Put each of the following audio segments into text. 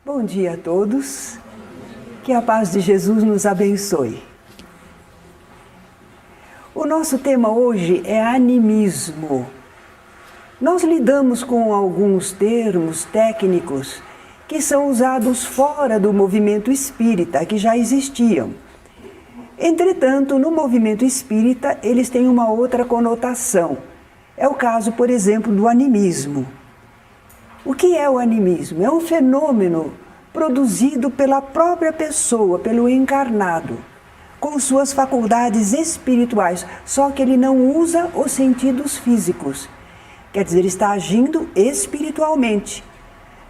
Bom dia a todos, que a paz de Jesus nos abençoe. O nosso tema hoje é animismo. Nós lidamos com alguns termos técnicos que são usados fora do movimento espírita, que já existiam. Entretanto, no movimento espírita, eles têm uma outra conotação. É o caso, por exemplo, do animismo. O que é o animismo? É um fenômeno produzido pela própria pessoa, pelo encarnado, com suas faculdades espirituais, só que ele não usa os sentidos físicos. Quer dizer, ele está agindo espiritualmente,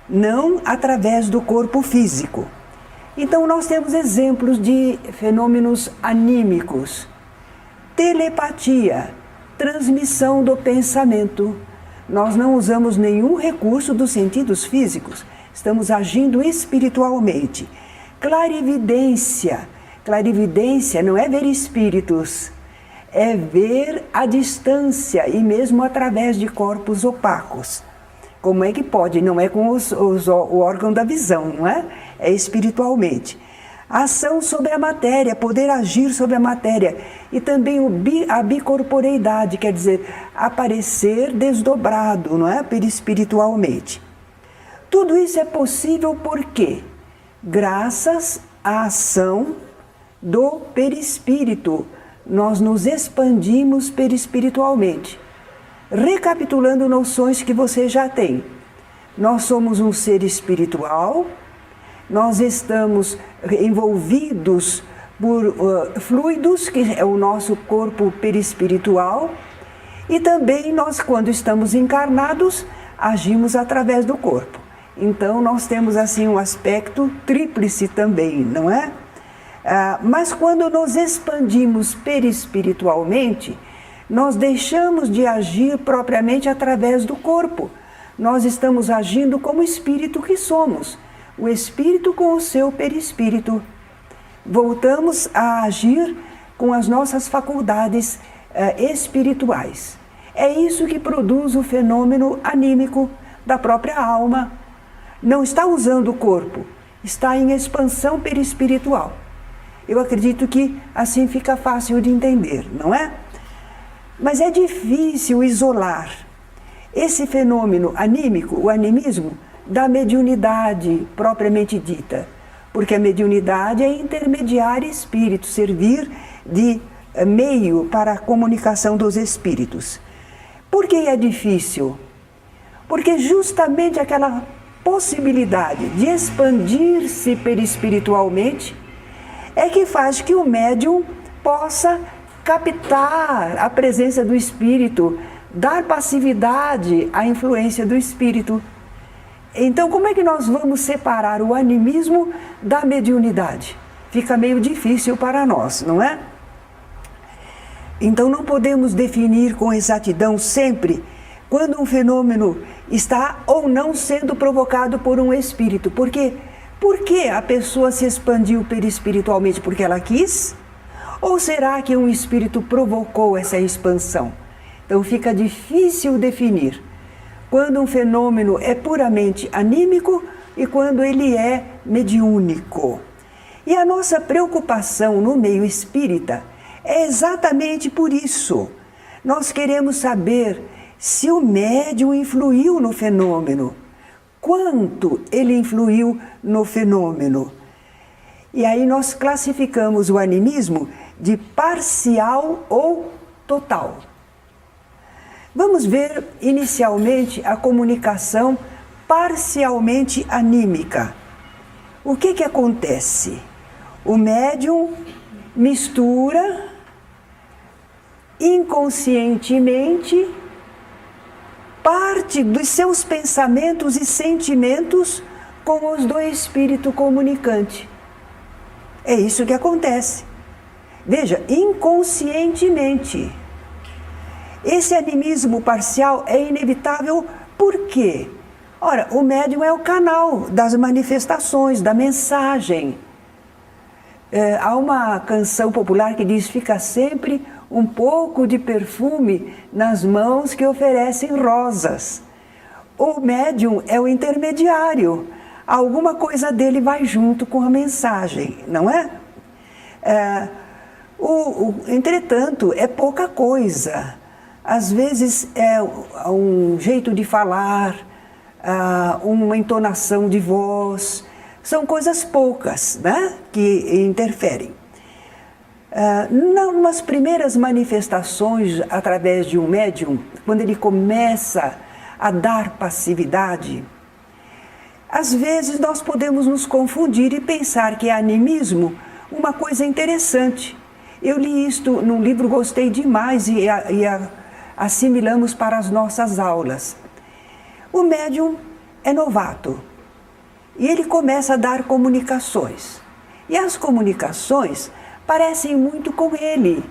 não através do corpo físico. Então, nós temos exemplos de fenômenos anímicos. Telepatia, transmissão do pensamento. Nós não usamos nenhum recurso dos sentidos físicos, estamos agindo espiritualmente. Clarividência. Clarividência não é ver espíritos, é ver à distância e mesmo através de corpos opacos. Como é que pode? Não é com o órgão da visão, não é? É espiritualmente. Ação sobre a matéria, poder agir sobre a matéria. E também a bicorporeidade, quer dizer, aparecer desdobrado, não é? Perispiritualmente. Tudo isso é possível por quê? Graças à ação do perispírito. Nós nos expandimos perispiritualmente. Recapitulando noções que você já tem. Nós somos um ser espiritual. Nós estamos envolvidos por fluidos, que é o nosso corpo perispiritual, e também nós, quando estamos encarnados, agimos através do corpo. Então, nós temos assim um aspecto tríplice também, não é? Mas quando nos expandimos perispiritualmente, nós deixamos de agir propriamente através do corpo. Nós estamos agindo como espírito que somos. O espírito com o seu perispírito. Voltamos a agir com as nossas faculdades espirituais. É isso que produz o fenômeno anímico da própria alma. Não está usando o corpo, está em expansão perispiritual. Eu acredito que assim fica fácil de entender, não é? Mas é difícil isolar esse fenômeno anímico, o animismo, da mediunidade propriamente dita, porque a mediunidade é intermediar espírito, servir de meio para a comunicação dos espíritos. Por que é difícil? Porque justamente aquela possibilidade de expandir-se perispiritualmente é que faz que o médium possa captar a presença do espírito, dar passividade à influência do espírito. Então, como é que nós vamos separar o animismo da mediunidade? Fica meio difícil para nós, não é? Então, não podemos definir com exatidão sempre quando um fenômeno está ou não sendo provocado por um espírito. Por quê? Porque a pessoa se expandiu perispiritualmente porque ela quis? Ou será que um espírito provocou essa expansão? Então, fica difícil definir quando um fenômeno é puramente anímico e quando ele é mediúnico. E a nossa preocupação no meio espírita é exatamente por isso. Nós queremos saber se o médium influiu no fenômeno, quanto ele influiu no fenômeno. E aí nós classificamos o animismo de parcial ou total. Vamos ver inicialmente a comunicação parcialmente anímica. O que acontece? O médium mistura inconscientemente parte dos seus pensamentos e sentimentos com os do espírito comunicante. É isso que acontece. Veja, inconscientemente. Esse animismo parcial é inevitável por quê? Ora, o médium é o canal das manifestações, da mensagem. Há uma canção popular que diz: fica sempre um pouco de perfume nas mãos que oferecem rosas. O médium é o intermediário. alguma coisa dele vai junto com a mensagem, não é? Entretanto, é pouca coisa. Às vezes é um jeito de falar, uma entonação de voz, são coisas poucas, né, que interferem. Nas primeiras manifestações através de um médium, quando ele começa a dar passividade, às vezes nós podemos nos confundir e pensar que é animismo uma coisa interessante. Eu li isto num livro, gostei demais e assimilamos para as nossas aulas. O médium é novato e ele começa a dar comunicações. E as comunicações parecem muito com ele,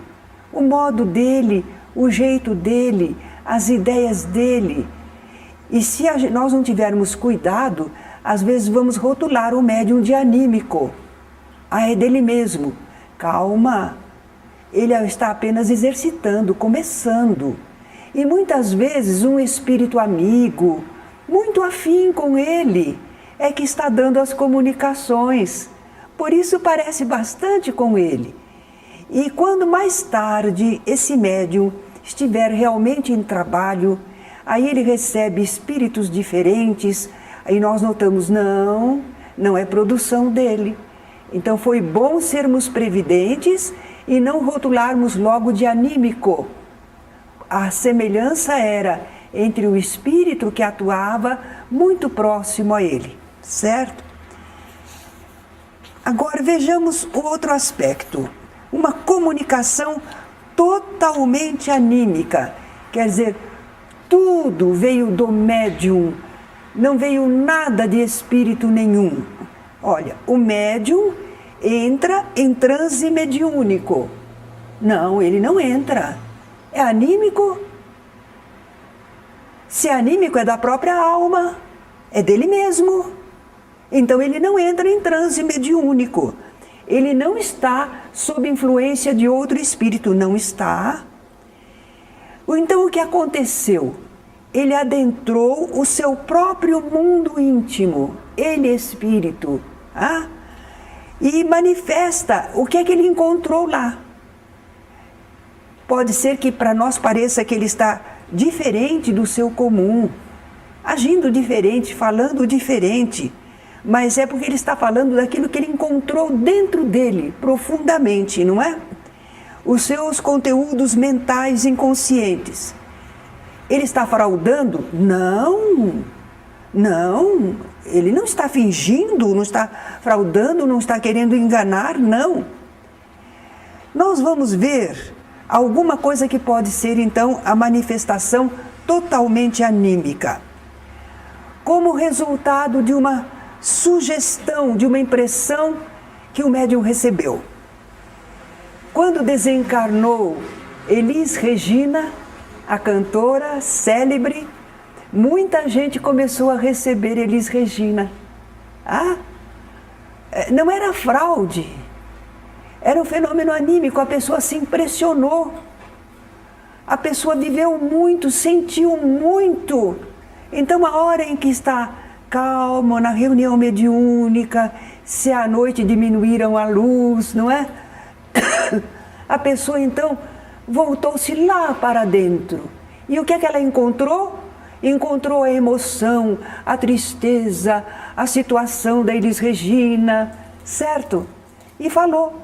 o modo dele, o jeito dele, as ideias dele. E se nós não tivermos cuidado, às vezes vamos rotular o médium de anímico. É dele mesmo. Calma, ele está apenas exercitando, começando. E muitas vezes um espírito amigo, muito afim com ele, é que está dando as comunicações. Por isso parece bastante com ele. E quando mais tarde esse médium estiver realmente em trabalho, aí ele recebe espíritos diferentes, aí nós notamos, não é produção dele. Então foi bom sermos previdentes e não rotularmos logo de anímico. A semelhança era entre o espírito que atuava muito próximo a ele, certo? Agora vejamos o outro aspecto, uma comunicação totalmente anímica, quer dizer, tudo veio do médium, não veio nada de espírito nenhum. Olha, o médium entra em transe mediúnico. Não, ele não entra. É anímico? Se é anímico, é da própria alma, é dele mesmo. Então ele não entra em transe mediúnico. Ele não está sob influência de outro espírito, não está. Então o que aconteceu? Ele adentrou o seu próprio mundo íntimo, ele espírito, e manifesta o que é que ele encontrou lá. Pode ser que para nós pareça que ele está diferente do seu comum, agindo diferente, falando diferente, mas é porque ele está falando daquilo que ele encontrou dentro dele, profundamente, não é? Os seus conteúdos mentais inconscientes. Ele está fraudando? Não, ele não está fingindo, não está fraudando, não está querendo enganar, não. Nós vamos ver alguma coisa que pode ser, então, a manifestação totalmente anímica. Como resultado de uma sugestão, de uma impressão que o médium recebeu. Quando desencarnou Elis Regina, a cantora célebre, muita gente começou a receber Elis Regina. Não era fraude, era um fenômeno anímico, a pessoa se impressionou, a pessoa viveu muito, sentiu muito. Então, a hora em que está calmo, na reunião mediúnica, se à noite diminuíram a luz, não é? A pessoa, então, voltou-se lá para dentro. E o que é que ela encontrou? Encontrou a emoção, a tristeza, a situação da Elis Regina, certo? E falou.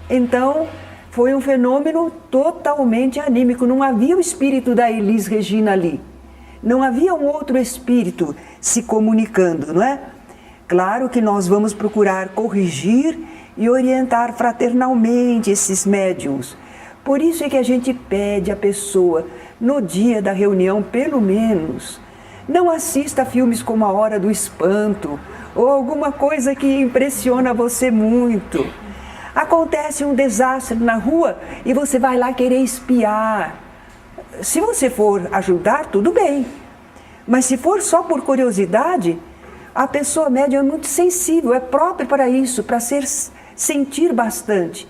Então, foi um fenômeno totalmente anímico. Não havia o espírito da Elis Regina ali. Não havia um outro espírito se comunicando, não é? Claro que nós vamos procurar corrigir e orientar fraternalmente esses médiuns. Por isso é que a gente pede à pessoa, no dia da reunião, pelo menos, não assista a filmes como A Hora do Espanto, ou alguma coisa que impressiona você muito. Acontece um desastre na rua e você vai lá querer espiar. Se você for ajudar, tudo bem. Mas se for só por curiosidade, a pessoa médium é muito sensível, é própria para isso, para sentir bastante.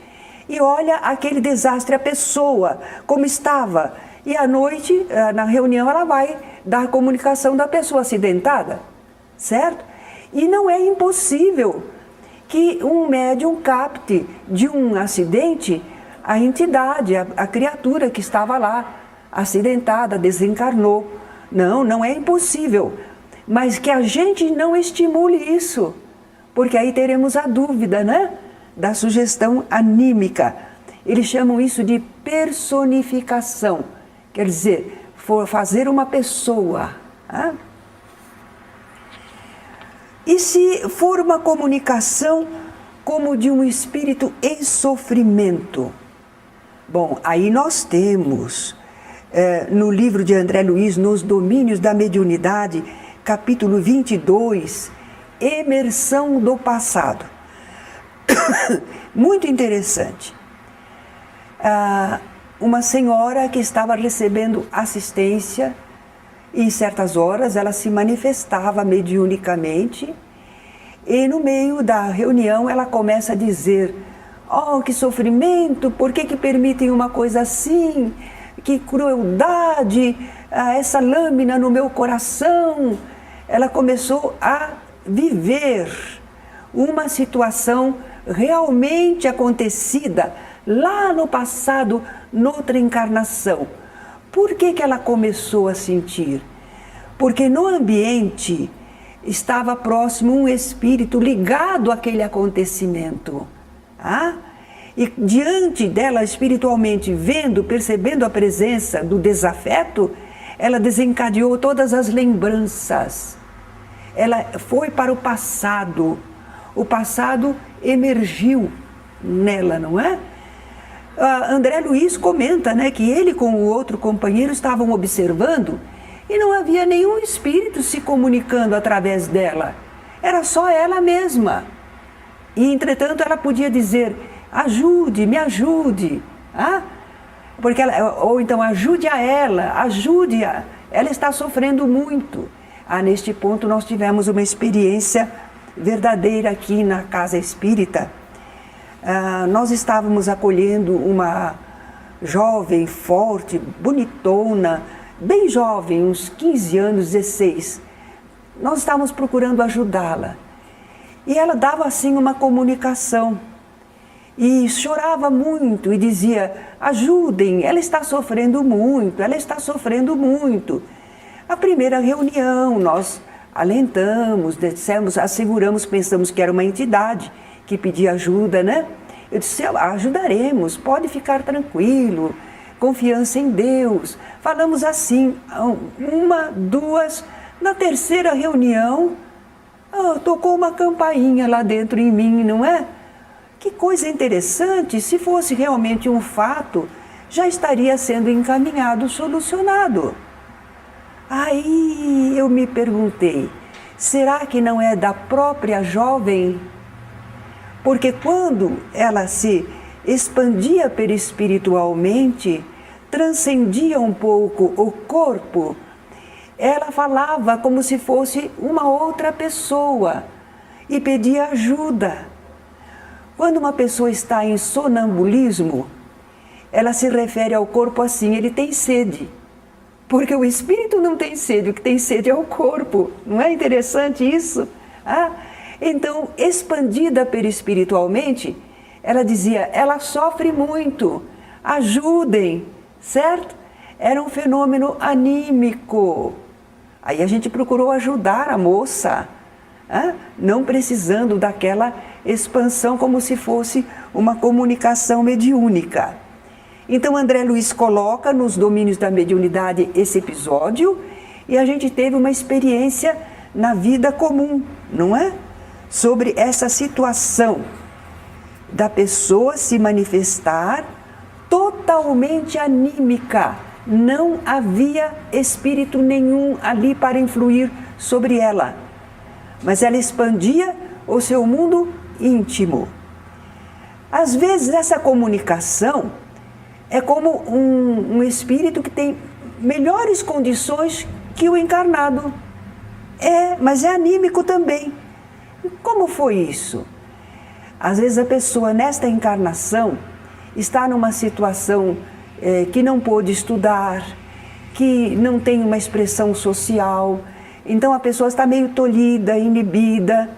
E olha aquele desastre, a pessoa, como estava. E à noite, na reunião, ela vai dar a comunicação da pessoa acidentada, certo? E não é impossível que um médium capte de um acidente a entidade, a criatura que estava lá, acidentada, desencarnou. Não, não é impossível. Mas que a gente não estimule isso, porque aí teremos a dúvida, né? Da sugestão anímica. Eles chamam isso de personificação, quer dizer, fazer uma pessoa. Né? E se for uma comunicação como de um espírito em sofrimento? Bom, aí nós temos, no livro de André Luiz, Nos Domínios da Mediunidade, capítulo 22, Emersão do Passado. Muito interessante. Uma senhora que estava recebendo assistência, e em certas horas ela se manifestava mediunicamente, e no meio da reunião ela começa a dizer: oh, que sofrimento, por que permitem uma coisa assim? Que crueldade, essa lâmina no meu coração. Ela começou a viver uma situação realmente acontecida lá no passado, noutra encarnação. Por que ela começou a sentir? Porque no ambiente estava próximo um espírito ligado àquele acontecimento. E diante dela, espiritualmente, vendo, percebendo a presença do desafeto, ela desencadeou todas as lembranças. Ela foi para o passado emergiu nela, não é? André Luiz comenta, né, que ele com o outro companheiro estavam observando e não havia nenhum espírito se comunicando através dela. Era só ela mesma. E, entretanto, ela podia dizer: ajude, me ajude. Porque ou então, ajude a ela, ajude-a. Ela está sofrendo muito. Neste ponto, nós tivemos uma experiência verdadeira aqui na Casa Espírita. Nós estávamos acolhendo uma jovem, forte, bonitona, bem jovem, uns 15 anos, 16. Nós estávamos procurando ajudá-la. E ela dava assim uma comunicação. E chorava muito e dizia: ajudem, ela está sofrendo muito, ela está sofrendo muito. A primeira reunião, nós alentamos, dissemos, asseguramos, pensamos que era uma entidade que pedia ajuda, né? Eu disse: ajudaremos, pode ficar tranquilo, confiança em Deus. Falamos assim, uma, duas, na terceira reunião, tocou uma campainha lá dentro em mim, não é? Que coisa interessante, se fosse realmente um fato, já estaria sendo encaminhado, solucionado. Aí eu me perguntei, será que não é da própria jovem? Porque quando ela se expandia perispiritualmente, transcendia um pouco o corpo, ela falava como se fosse uma outra pessoa e pedia ajuda. Quando uma pessoa está em sonambulismo, ela se refere ao corpo assim: ele tem sede. Porque o espírito não tem sede, o que tem sede é o corpo. Não é interessante isso? Então, expandida perispiritualmente, ela dizia: ela sofre muito, ajudem, certo? Era um fenômeno anímico. Aí a gente procurou ajudar a moça, não precisando daquela expansão como se fosse uma comunicação mediúnica. Então, André Luiz coloca nos Domínios da Mediunidade esse episódio e a gente teve uma experiência na vida comum, não é? Sobre essa situação da pessoa se manifestar totalmente anímica. Não havia espírito nenhum ali para influir sobre ela, mas ela expandia o seu mundo íntimo. Às vezes essa comunicação é como um espírito que tem melhores condições que o encarnado. Mas é anímico também. Como foi isso? Às vezes a pessoa nesta encarnação está numa situação que não pôde estudar, que não tem uma expressão social, Então a pessoa está meio tolhida, inibida.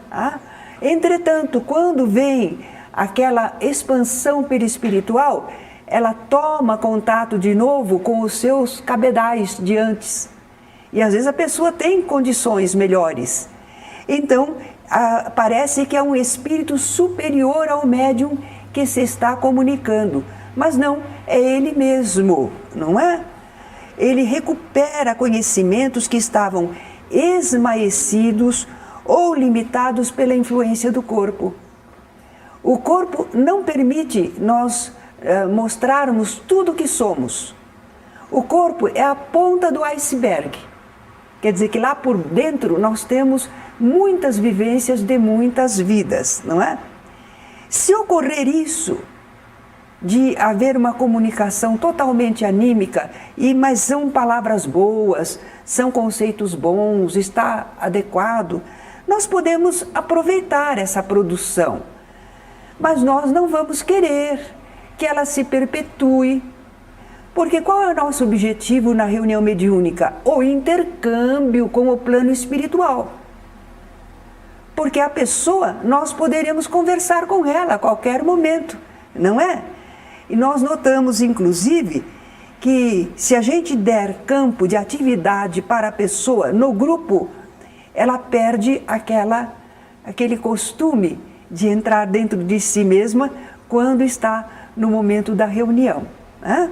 Entretanto, quando vem aquela expansão perispiritual, ela toma contato de novo com os seus cabedais de antes. E às vezes a pessoa tem condições melhores. Então, parece que é um espírito superior ao médium que se está comunicando. Mas não, é ele mesmo, não é? Ele recupera conhecimentos que estavam esmaecidos ou limitados pela influência do corpo. O corpo não permite nós mostrarmos tudo o que somos. O corpo é a ponta do iceberg. Quer dizer que lá por dentro nós temos muitas vivências de muitas vidas, não é? Se ocorrer isso, de haver uma comunicação totalmente anímica, mas são palavras boas, são conceitos bons, está adequado, nós podemos aproveitar essa produção. Mas nós não vamos querer que ela se perpetue. Porque qual é o nosso objetivo na reunião mediúnica? O intercâmbio com o plano espiritual. Porque a pessoa, nós poderemos conversar com ela a qualquer momento, não é? E nós notamos, inclusive, que se a gente der campo de atividade para a pessoa no grupo, ela perde aquele costume de entrar dentro de si mesma quando está no momento da reunião, né?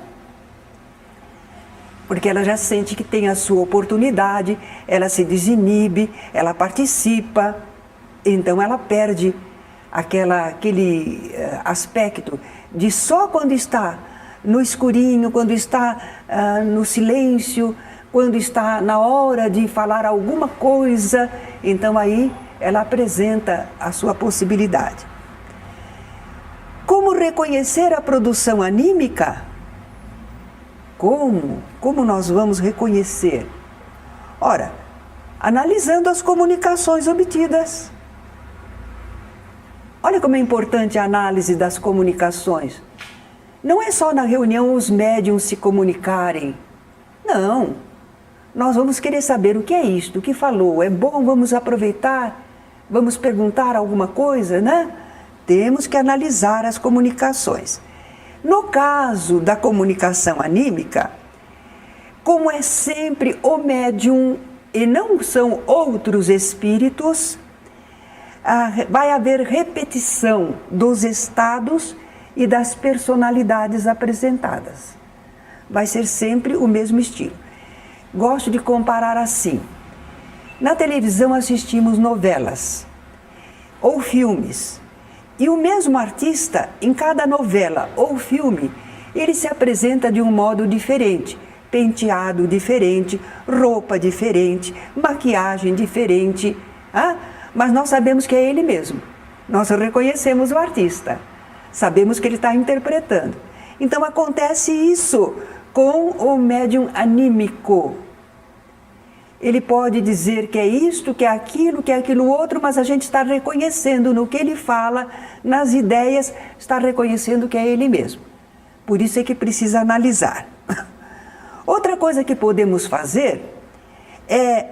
Porque ela já sente que tem a sua oportunidade, ela se desinibe, ela participa, então ela perde aquele aspecto de só quando está no escurinho, quando está no silêncio, quando está na hora de falar alguma coisa, então aí ela apresenta a sua possibilidade. Como reconhecer a produção anímica? Como nós vamos reconhecer? Ora, analisando as comunicações obtidas. Olha como é importante a análise das comunicações. Não é só na reunião os médiuns se comunicarem. Não. Nós vamos querer saber o que é isto, o que falou. É bom, vamos aproveitar, vamos perguntar alguma coisa, né? Temos que analisar as comunicações. No caso da comunicação anímica, como é sempre o médium e não são outros espíritos, vai haver repetição dos estados e das personalidades apresentadas. Vai ser sempre o mesmo estilo. Gosto de comparar assim. Na televisão assistimos novelas ou filmes. E o mesmo artista, em cada novela ou filme, ele se apresenta de um modo diferente. Penteado diferente, roupa diferente, maquiagem diferente. Mas nós sabemos que é ele mesmo. Nós reconhecemos o artista. Sabemos que ele está interpretando. Então acontece isso com o médium anímico. Ele pode dizer que é isto, que é aquilo outro, mas a gente está reconhecendo no que ele fala, nas ideias, está reconhecendo que é ele mesmo. Por isso é que precisa analisar. Outra coisa que podemos fazer é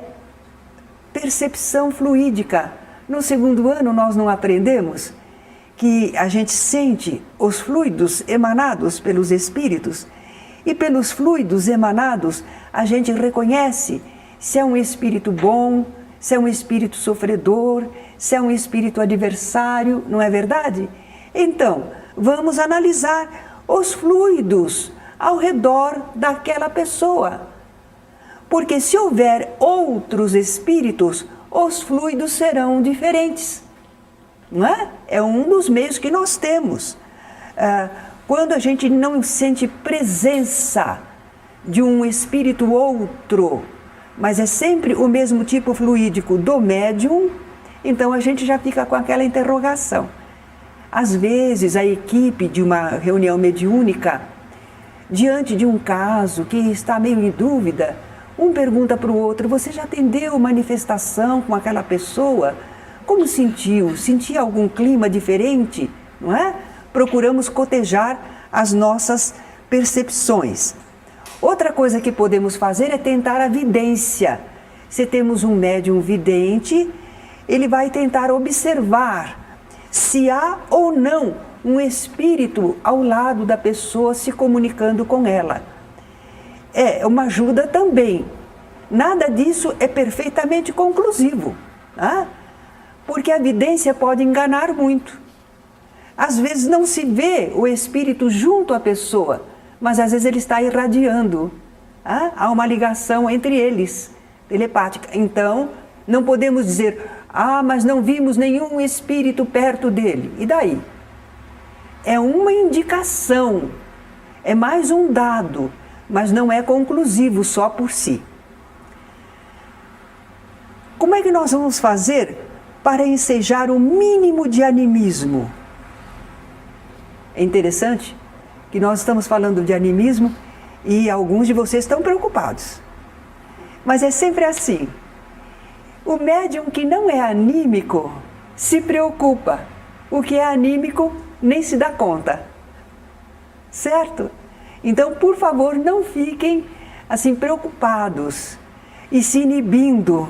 percepção fluídica. No segundo ano nós não aprendemos que a gente sente os fluidos emanados pelos espíritos e pelos fluidos emanados a gente reconhece se é um espírito bom, se é um espírito sofredor, se é um espírito adversário, não é verdade? Então, vamos analisar os fluidos ao redor daquela pessoa. Porque se houver outros espíritos, os fluidos serão diferentes. Não é? É um dos meios que nós temos. Quando a gente não sente presença de um espírito outro, mas é sempre o mesmo tipo fluídico do médium, então a gente já fica com aquela interrogação. Às vezes a equipe de uma reunião mediúnica, diante de um caso que está meio em dúvida, um pergunta para o outro: você já atendeu manifestação com aquela pessoa? Como sentiu? Sentia algum clima diferente? Não é? Procuramos cotejar as nossas percepções. Outra coisa que podemos fazer é tentar a vidência. se temos um médium vidente, ele vai tentar observar se há ou não um espírito ao lado da pessoa se comunicando com ela. É uma ajuda também. Nada disso é perfeitamente conclusivo, tá? Porque a vidência pode enganar muito. Às vezes não se vê o espírito junto à pessoa, mas às vezes ele está irradiando. Tá? Há uma ligação entre eles, telepática. Então, não podemos dizer, mas não vimos nenhum espírito perto dele. E daí? É uma indicação, é mais um dado, mas não é conclusivo só por si. Como é que nós vamos fazer para ensejar o mínimo de animismo? É interessante que nós estamos falando de animismo e alguns de vocês estão preocupados. Mas é sempre assim. O médium que não é anímico se preocupa. O que é anímico nem se dá conta. Certo? Então, por favor, não fiquem assim preocupados e se inibindo.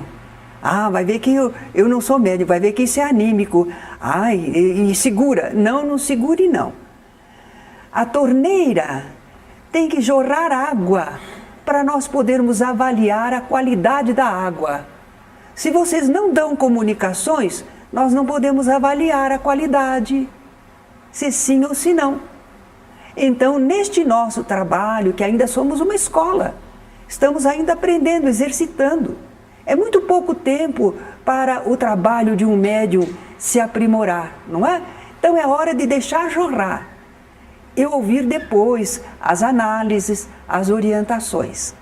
Vai ver que eu não sou médium, vai ver que isso é anímico. E segura. Não segure não. A torneira tem que jorrar água para nós podermos avaliar a qualidade da água. Se vocês não dão comunicações, nós não podemos avaliar a qualidade, se sim ou se não. Então, neste nosso trabalho, que ainda somos uma escola, estamos ainda aprendendo, exercitando. É muito pouco tempo para o trabalho de um médium se aprimorar, não é? Então é hora de deixar jorrar e ouvir depois as análises, as orientações.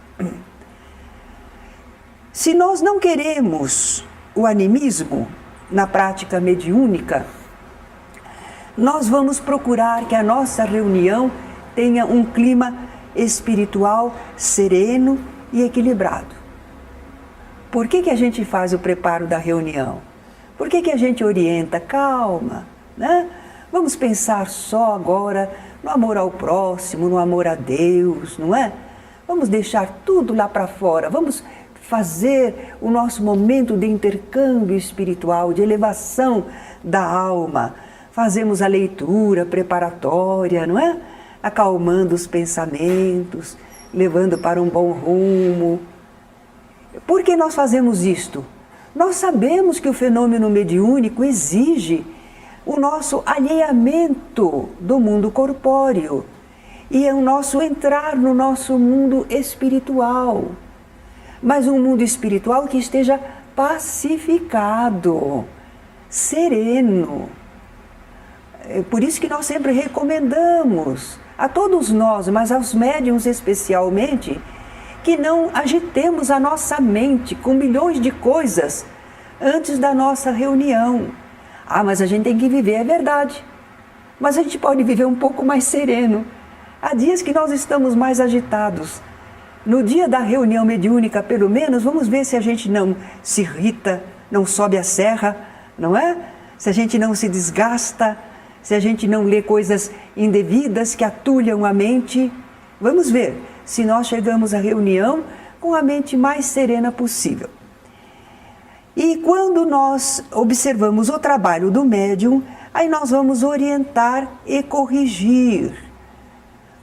Se nós não queremos o animismo na prática mediúnica, nós vamos procurar que a nossa reunião tenha um clima espiritual sereno e equilibrado. Por que a gente faz o preparo da reunião? Por que a gente orienta? Calma, né? Vamos pensar só agora no amor ao próximo, no amor a Deus, não é? Vamos deixar tudo lá para fora, vamos fazer o nosso momento de intercâmbio espiritual, de elevação da alma. Fazemos a leitura preparatória, não é? Acalmando os pensamentos, levando para um bom rumo. Por que nós fazemos isto? Nós sabemos que o fenômeno mediúnico exige o nosso alheamento do mundo corpóreo e é o nosso entrar no nosso mundo espiritual. Mas um mundo espiritual que esteja pacificado, sereno. É por isso que nós sempre recomendamos a todos nós, mas aos médiuns especialmente, que não agitemos a nossa mente com milhões de coisas antes da nossa reunião. Mas a gente tem que viver, é verdade. Mas a gente pode viver um pouco mais sereno. Há dias que nós estamos mais agitados. No dia da reunião mediúnica, pelo menos, vamos ver se a gente não se irrita, não sobe a serra, não é? Se a gente não se desgasta, se a gente não lê coisas indevidas que atulham a mente. Vamos ver se nós chegamos à reunião com a mente mais serena possível. E quando nós observamos o trabalho do médium, aí nós vamos orientar e corrigir.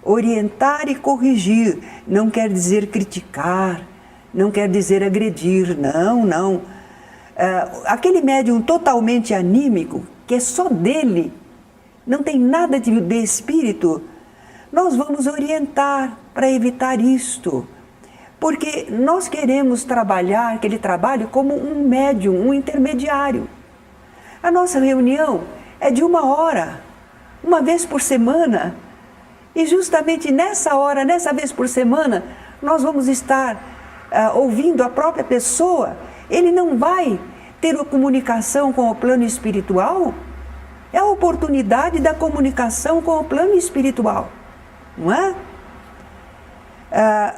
Orientar e corrigir não quer dizer criticar, não quer dizer agredir, não. Aquele médium totalmente anímico, que é só dele, não tem nada de espírito, nós vamos orientar para evitar isto. Porque nós queremos trabalhar aquele trabalho como um médium, um intermediário. A nossa reunião é de 1 hora, uma vez por semana. E justamente nessa hora, nessa vez por semana, nós vamos estar ouvindo a própria pessoa. Ele não vai ter uma comunicação com o plano espiritual. É a oportunidade da comunicação com o plano espiritual, não é?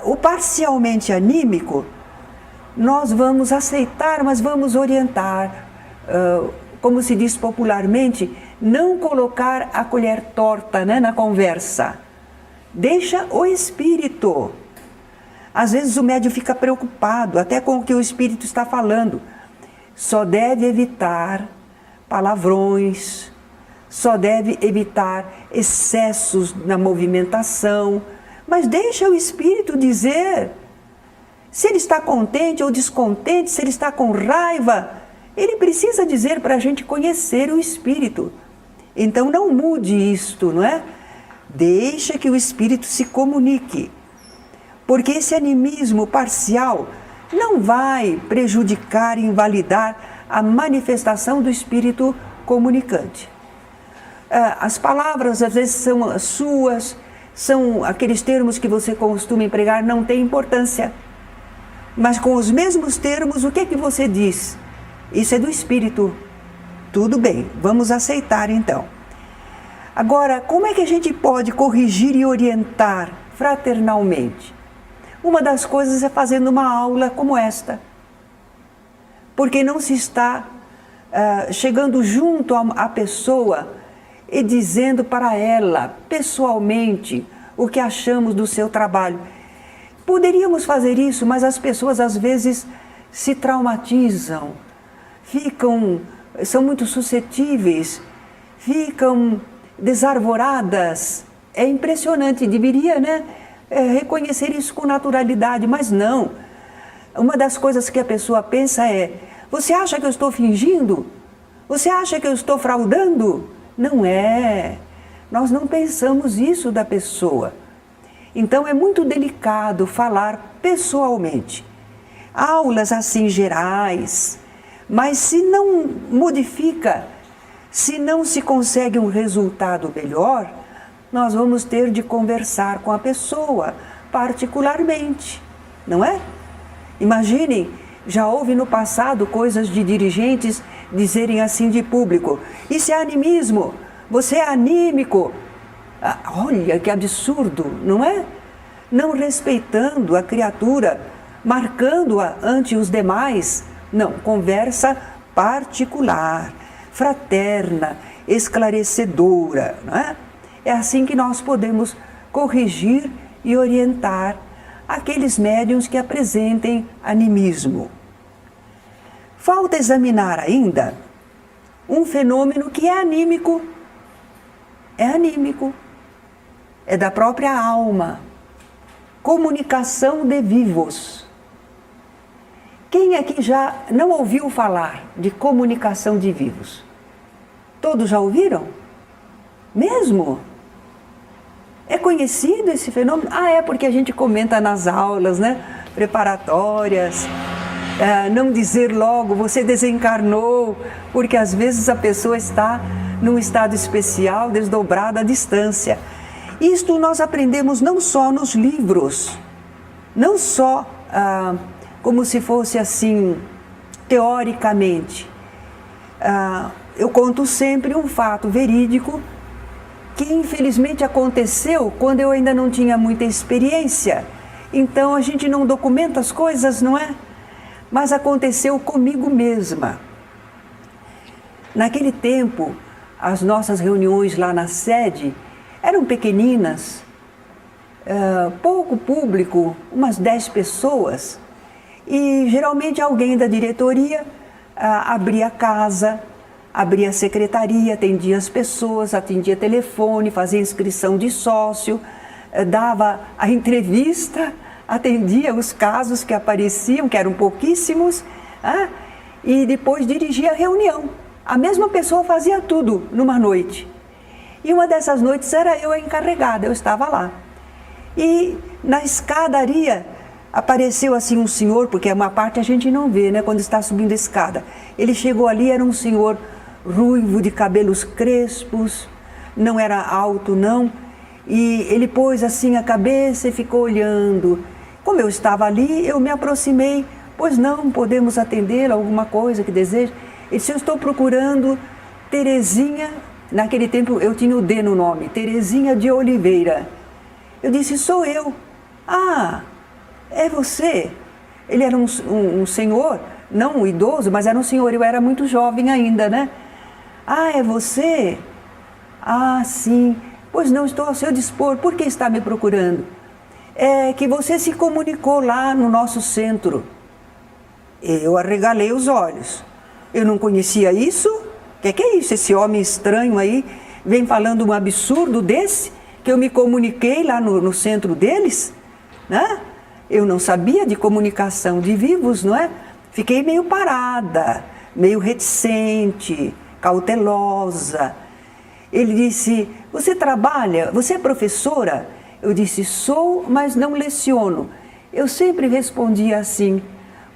O parcialmente anímico, nós vamos aceitar, mas vamos orientar, como se diz popularmente, não colocar a colher torta, né, na conversa. Deixa o espírito. Às vezes o médium fica preocupado até com o que o espírito está falando. Só deve evitar palavrões, só deve evitar excessos na movimentação, mas deixa o espírito dizer. Se ele está contente ou descontente, se ele está com raiva, ele precisa dizer para a gente conhecer o espírito. Então não mude isto, não é? Deixa que o espírito se comunique. Porque esse animismo parcial não vai prejudicar e invalidar a manifestação do espírito comunicante. As palavras às vezes são as suas, são aqueles termos que você costuma empregar, não tem importância. Mas com os mesmos termos, o que é que você diz? Isso é do espírito. Tudo bem, vamos aceitar então. Agora, como é que a gente pode corrigir e orientar fraternalmente? Uma das coisas é fazendo uma aula como esta. Porque não se está chegando junto à pessoa e dizendo para ela, pessoalmente, o que achamos do seu trabalho. Poderíamos fazer isso, mas as pessoas às vezes se traumatizam, são muito suscetíveis, ficam desarvoradas. É impressionante, deveria, né, reconhecer isso com naturalidade, mas não. Uma das coisas que a pessoa pensa é: você acha que eu estou fingindo? Você acha que eu estou fraudando? Não é. Nós não pensamos isso da pessoa. Então é muito delicado falar pessoalmente. Aulas assim gerais, mas se não modifica, se não se consegue um resultado melhor, nós vamos ter de conversar com a pessoa particularmente, não é? Imaginem, já houve no passado coisas de dirigentes dizerem assim de público: isso é animismo, você é anímico. Olha que absurdo, não é? Não respeitando a criatura, marcando-a ante os demais. Não, conversa particular, fraterna, esclarecedora, não é? É assim que nós podemos corrigir e orientar aqueles médiuns que apresentem animismo. Falta examinar ainda um fenômeno que é anímico. É anímico. É da própria alma. Comunicação de vivos. Quem aqui já não ouviu falar de comunicação de vivos? Todos já ouviram? Mesmo? É conhecido esse fenômeno? É porque a gente comenta nas aulas, né, preparatórias. Não dizer logo, você desencarnou, porque às vezes a pessoa está num estado especial, desdobrado à distância. Isto nós aprendemos não só nos livros, não só como se fosse assim, teoricamente. Eu conto sempre um fato verídico que infelizmente aconteceu quando eu ainda não tinha muita experiência. Então a gente não documenta as coisas, não é? Mas aconteceu comigo mesma. Naquele tempo, as nossas reuniões lá na sede eram pequeninas, pouco público, umas 10 pessoas, e geralmente alguém da diretoria abria a casa, abria a secretaria, atendia as pessoas, atendia telefone, fazia inscrição de sócio, dava a entrevista, atendia os casos que apareciam, que eram pouquíssimos, e depois dirigia a reunião. A mesma pessoa fazia tudo numa noite. E uma dessas noites era eu a encarregada, eu estava lá. E na escadaria apareceu assim um senhor, porque uma parte a gente não vê, né, quando está subindo a escada. Ele chegou ali, era um senhor ruivo, de cabelos crespos, não era alto não, e ele pôs assim a cabeça e ficou olhando. Como eu estava ali, eu me aproximei: pois não, podemos atendê-lo, alguma coisa que deseja? Ele disse: eu estou procurando Terezinha. Naquele tempo eu tinha o D no nome, Terezinha de Oliveira. Eu disse: sou eu. É você? Ele era um senhor, não um idoso, mas era um senhor, eu era muito jovem ainda, né? É você? Sim. Pois não, estou ao seu dispor, por que está me procurando? que você se comunicou lá no nosso centro. Eu arregalei os olhos. Eu não conhecia isso? O que é isso? Esse homem estranho aí vem falando um absurdo desse? Que eu me comuniquei lá no centro deles? Né? Eu não sabia de comunicação de vivos, não é? Fiquei meio parada, meio reticente, cautelosa. Ele disse, você trabalha? Você é professora? Eu disse, sou, mas não leciono. Eu sempre respondia assim,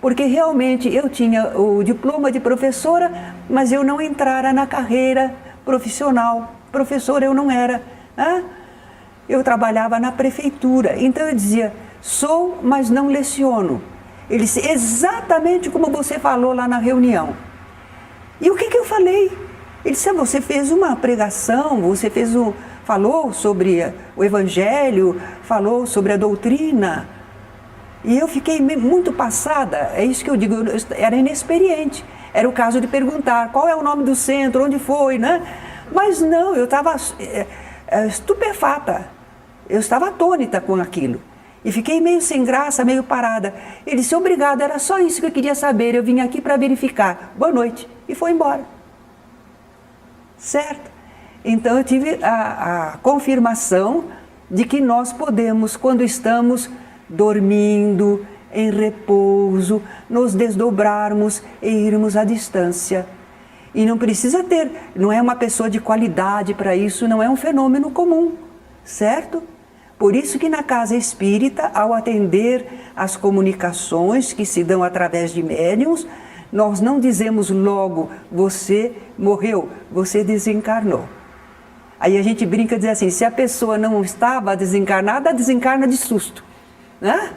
porque realmente eu tinha o diploma de professora, mas eu não entrara na carreira profissional. Professora eu não era. Né? Eu trabalhava na prefeitura, então eu dizia, sou, mas não leciono. Ele disse, exatamente como você falou lá na reunião. E o que eu falei? Ele disse, você fez uma pregação, você falou sobre o Evangelho, falou sobre a doutrina. E eu fiquei muito passada, é isso que eu digo, eu era inexperiente. Era o caso de perguntar qual é o nome do centro, onde foi, né? Mas não, eu estava estupefata, eu estava atônita com aquilo. E fiquei meio sem graça, meio parada. Ele disse, obrigado, era só isso que eu queria saber, eu vim aqui para verificar. Boa noite. E foi embora. Certo? Então eu tive a confirmação de que nós podemos, quando estamos dormindo, em repouso, nos desdobrarmos e irmos à distância. E não precisa ter, não é uma pessoa de qualidade para isso, não é um fenômeno comum, certo? Por isso que na casa espírita, ao atender as comunicações que se dão através de médiuns, nós não dizemos logo, você morreu, você desencarnou. Aí a gente brinca e diz assim, se a pessoa não estava desencarnada, desencarna de susto. Né?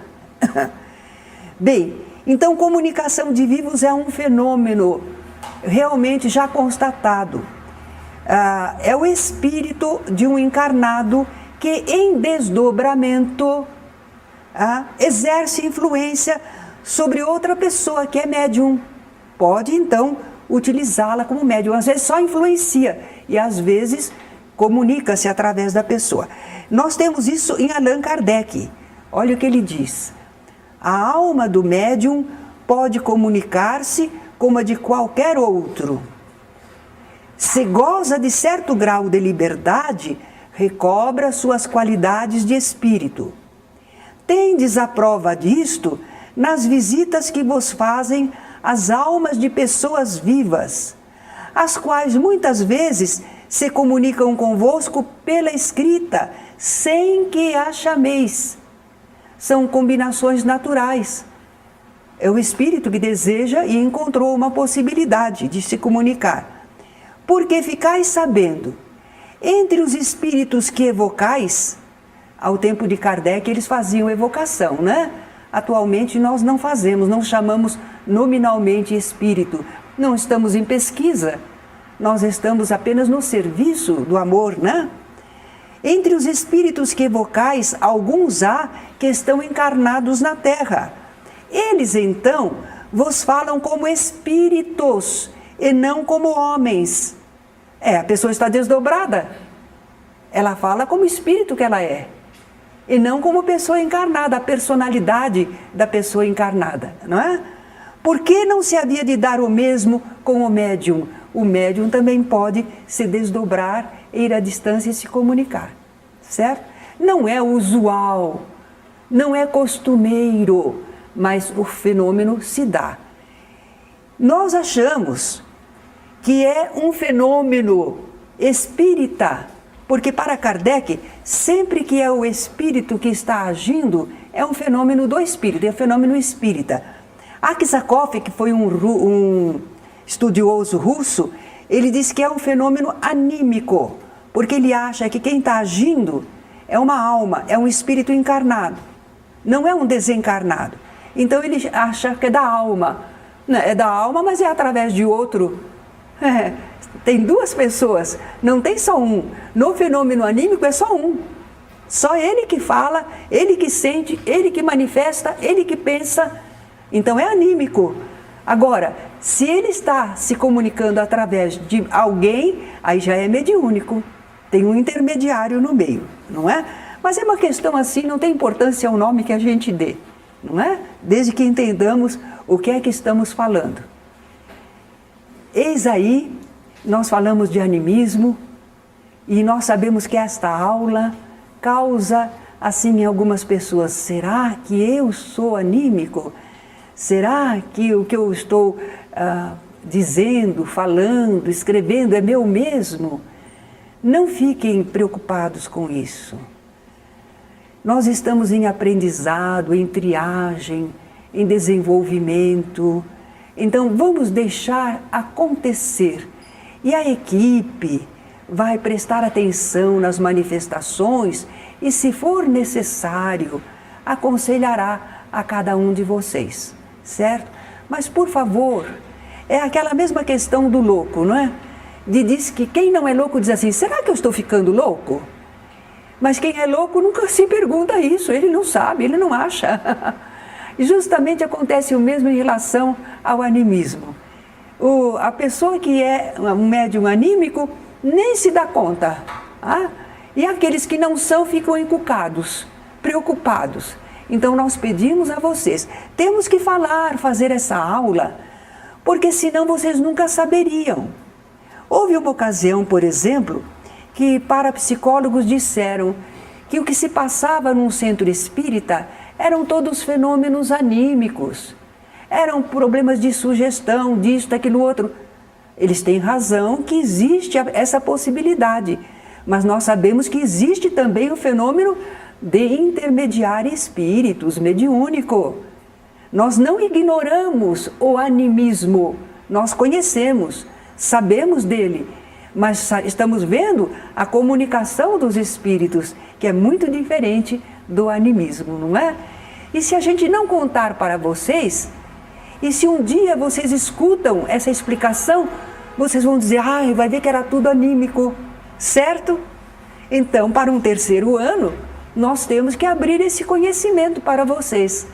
Bem, então comunicação de vivos é um fenômeno realmente já constatado. É o espírito de um encarnado que em desdobramento exerce influência sobre outra pessoa que é médium. Pode então utilizá-la como médium, às vezes só influencia e às vezes comunica-se através da pessoa. Nós temos isso em Allan Kardec. Olha o que ele diz. A alma do médium pode comunicar-se como a de qualquer outro. Se goza de certo grau de liberdade, recobra suas qualidades de espírito. Tendes a prova disto nas visitas que vos fazem as almas de pessoas vivas, as quais muitas vezes se comunicam convosco pela escrita, sem que a chameis. São combinações naturais. É o espírito que deseja e encontrou uma possibilidade de se comunicar. Porque ficais sabendo, entre os espíritos que evocais, ao tempo de Kardec eles faziam evocação, né? Atualmente nós não fazemos, não chamamos nominalmente espírito, não estamos em pesquisa, nós estamos apenas no serviço do amor, né? Entre os espíritos que evocais, alguns há que estão encarnados na terra. Eles então vos falam como espíritos e não como homens. A pessoa está desdobrada. Ela fala como espírito que ela é. E não como pessoa encarnada, a personalidade da pessoa encarnada, não é? Por que não se havia de dar o mesmo com o médium? O médium também pode se desdobrar, ir à distância e se comunicar, certo? Não é usual, não é costumeiro, mas o fenômeno se dá. Nós achamos que é um fenômeno espírita, porque para Kardec, sempre que é o espírito que está agindo, é um fenômeno do espírito, é um fenômeno espírita. Aksakov, que foi um estudioso russo, ele diz que é um fenômeno anímico, porque ele acha que quem está agindo é uma alma, é um espírito encarnado, não é um desencarnado. Então ele acha que é da alma. É da alma, mas é através de outro. Tem duas pessoas, não tem só um. No fenômeno anímico é só um. Só ele que fala, ele que sente, ele que manifesta, ele que pensa. Então é anímico. Agora, se ele está se comunicando através de alguém, aí já é mediúnico. Tem um intermediário no meio, não é? Mas é uma questão assim, não tem importância o nome que a gente dê, não é? Desde que entendamos o que é que estamos falando. Eis aí, nós falamos de animismo e nós sabemos que esta aula causa, assim, em algumas pessoas, será que eu sou anímico? Será que o que eu estou dizendo, falando, escrevendo é meu mesmo? Não fiquem preocupados com isso. Nós estamos em aprendizado, em triagem, em desenvolvimento. Então vamos deixar acontecer. E a equipe vai prestar atenção nas manifestações e, se for necessário, aconselhará a cada um de vocês, certo? Mas, por favor, é aquela mesma questão do louco, não é? Diz que quem não é louco diz assim, será que eu estou ficando louco? Mas quem é louco nunca se pergunta isso, ele não sabe, ele não acha. E justamente acontece o mesmo em relação ao animismo. A pessoa que é um médium anímico nem se dá conta. E aqueles que não são ficam encucados, preocupados. Então nós pedimos a vocês, temos que fazer essa aula, porque senão vocês nunca saberiam. Houve uma ocasião, por exemplo, que parapsicólogos disseram que o que se passava num centro espírita eram todos fenômenos anímicos, eram problemas de sugestão, disso, daquilo, outro. Eles têm razão que existe essa possibilidade, mas nós sabemos que existe também o fenômeno de intermediar espíritos, mediúnico. Nós não ignoramos o animismo, nós conhecemos, sabemos dele, mas estamos vendo a comunicação dos espíritos, que é muito diferente do animismo, não é? E se a gente não contar para vocês, e se um dia vocês escutam essa explicação, vocês vão dizer, vai ver que era tudo anímico, certo? Então, para um terceiro ano, nós temos que abrir esse conhecimento para vocês.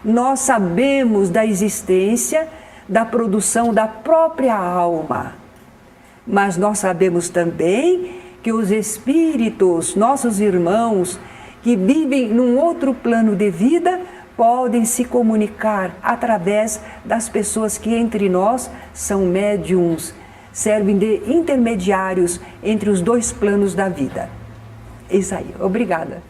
Nós sabemos da existência, da produção da própria alma, mas nós sabemos também que os espíritos, nossos irmãos, que vivem num outro plano de vida, podem se comunicar através das pessoas que entre nós são médiums, servem de intermediários entre os dois planos da vida. É isso aí. Obrigada.